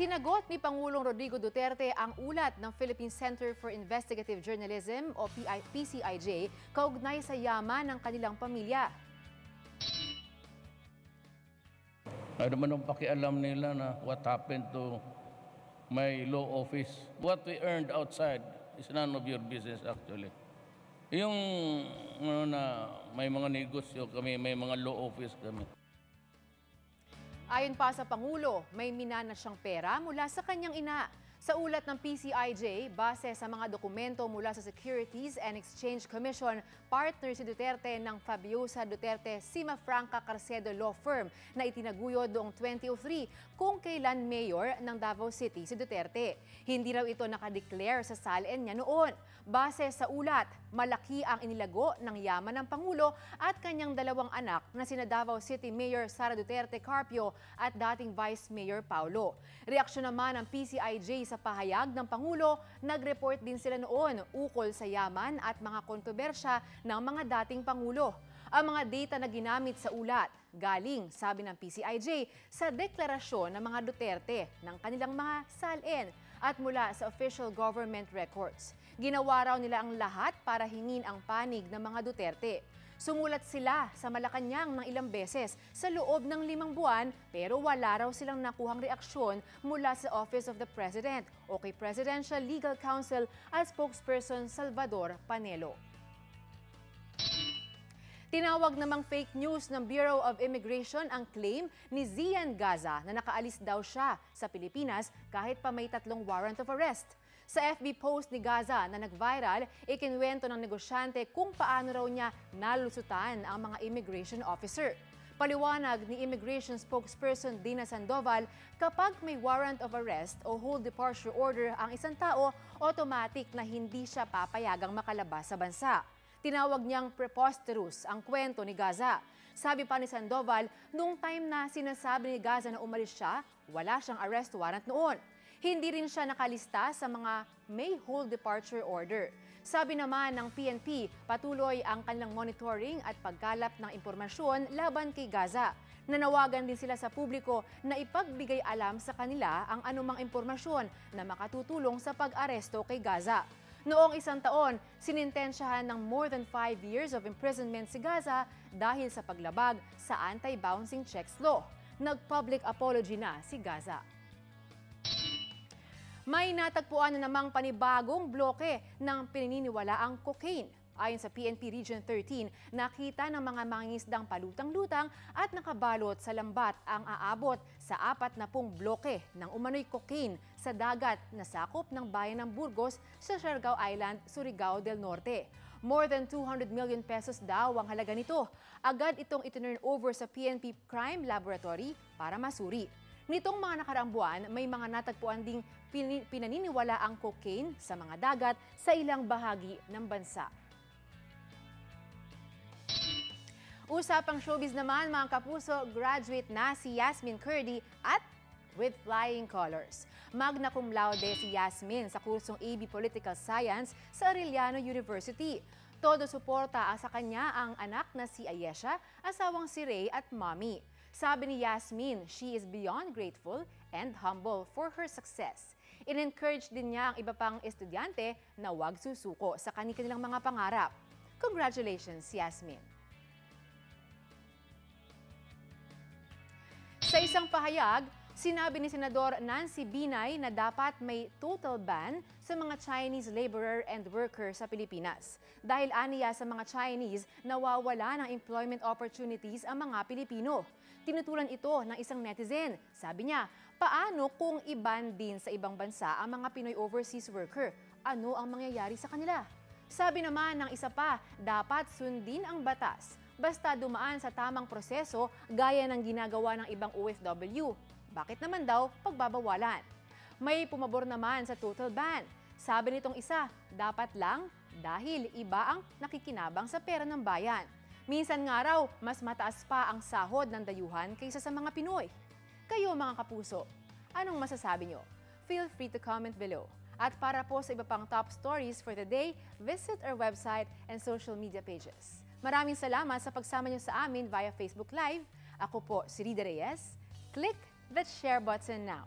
Sinagot ni Pangulong Rodrigo Duterte ang ulat ng Philippine Center for Investigative Journalism o PCIJ kaugnay sa yaman ng kanilang pamilya. Ano man ang pakialam nila na what happened to my law office? What we earned outside is none of your business actually. Yung na may mga negosyo kami, may mga law office kami. Ayon pa sa Pangulo, may minana siyang pera mula sa kanyang ina. Sa ulat ng PCIJ, base sa mga dokumento mula sa Securities and Exchange Commission, partner si Duterte ng Fabiosa Duterte Sima Franca Carcedo Law Firm na itinaguyod noong 2003 kung kailan mayor ng Davao City si Duterte. Hindi raw ito nakadeclare sa SALN niya noon. Base sa ulat, malaki ang inilago ng yaman ng Pangulo at kanyang dalawang anak na sina Davao City Mayor Sara Duterte Carpio at dating Vice Mayor Paulo. Reaksyon naman ng PCIJ sa pahayag ng Pangulo, nag-report din sila noon ukol sa yaman at mga kontrobersya ng mga dating Pangulo. Ang mga data na ginamit sa ulat, galing, sabi ng PCIJ, sa deklarasyon ng mga Duterte ng kanilang mga SALN at mula sa official government records. Ginawa raw nila ang lahat para hingin ang panig ng mga Duterte. Sumulat sila sa Malacanang ng ilang beses sa loob ng 5 buwan pero wala raw silang nakuhang reaksyon mula sa Office of the President o kay Presidential Legal Counsel at spokesperson Salvador Panelo. Tinawag namang fake news ng Bureau of Immigration ang claim ni Zian Gaza na nakaalis daw siya sa Pilipinas kahit pa may 3 warrant of arrest. Sa FB post ni Gaza na nag-viral, ikinwento ng negosyante kung paano raw niya nalusutan ang mga immigration officer. Paliwanag ni Immigration Spokesperson Dina Sandoval, kapag may warrant of arrest o hold departure order ang isang tao, automatic na hindi siya papayagang makalabas sa bansa. Tinawag niyang preposterous ang kwento ni Gaza. Sabi pa ni Sandoval, nung time na sinasabi ni Gaza na umalis siya, wala siyang arrest warrant noon. Hindi rin siya nakalista sa mga may hold departure order. Sabi naman ng PNP, patuloy ang kanilang monitoring at pagkalap ng impormasyon laban kay Gaza. Nanawagan din sila sa publiko na ipagbigay alam sa kanila ang anumang impormasyon na makatutulong sa pag-aresto kay Gaza. Noong 1 taon, sinintensyahan ng more than 5 years of imprisonment si Gaza dahil sa paglabag sa anti-bouncing checks law. Nag-public apology na si Gaza. May natagpuan na namang panibagong bloke ng pinaniniwalaang cocaine. Ayon sa PNP Region 13, nakita ng mga mangingisdang palutang-lutang at nakabalot sa lambat ang aabot sa 40 bloke ng umano'y cocaine sa dagat na sakop ng bayan ng Burgos sa Siargao Island, Surigao del Norte. More than 200 million pesos daw ang halaga nito. Agad itong itinurn over sa PNP Crime Laboratory para masuri. Nitong mga nakaraang buwan, may mga natagpuan ding pinaniniwala ang cocaine sa mga dagat sa ilang bahagi ng bansa. Usapang showbiz naman mga kapuso, graduate na si Yasmin Curdy at with flying colors. Magna cum laude si Yasmin sa kursong AB Political Science sa Arellano University. Todo suporta sa kanya ang anak na si Ayesha, asawang si Ray at mommy. Sabi ni Yasmin, she is beyond grateful and humble for her success. In-encourage din niya ang iba pang estudyante na huwag susuko sa kanilang mga pangarap. Congratulations, Yasmin! Sa isang pahayag, sinabi ni Senador Nancy Binay na dapat may total ban sa mga Chinese laborer and worker sa Pilipinas. Dahil aniya sa mga Chinese, nawawala ng employment opportunities ang mga Pilipino. Tinutulan ito ng isang netizen. Sabi niya, paano kung i-ban din sa ibang bansa ang mga Pinoy overseas worker? Ano ang mangyayari sa kanila? Sabi naman ng isa pa, dapat sundin ang batas. Basta dumaan sa tamang proseso gaya ng ginagawa ng ibang OFW. Bakit naman daw pagbabawalan? May pumabor naman sa total ban. Sabi nitong isa, dapat lang dahil iba ang nakikinabang sa pera ng bayan. Minsan nga raw, mas mataas pa ang sahod ng dayuhan kaysa sa mga Pinoy. Kayo mga kapuso, anong masasabi nyo? Feel free to comment below. At para po sa iba pang top stories for the day, visit our website and social media pages. Maraming salamat sa pagsama nyo sa amin via Facebook Live. Ako po si Rida Reyes. Click that share button now.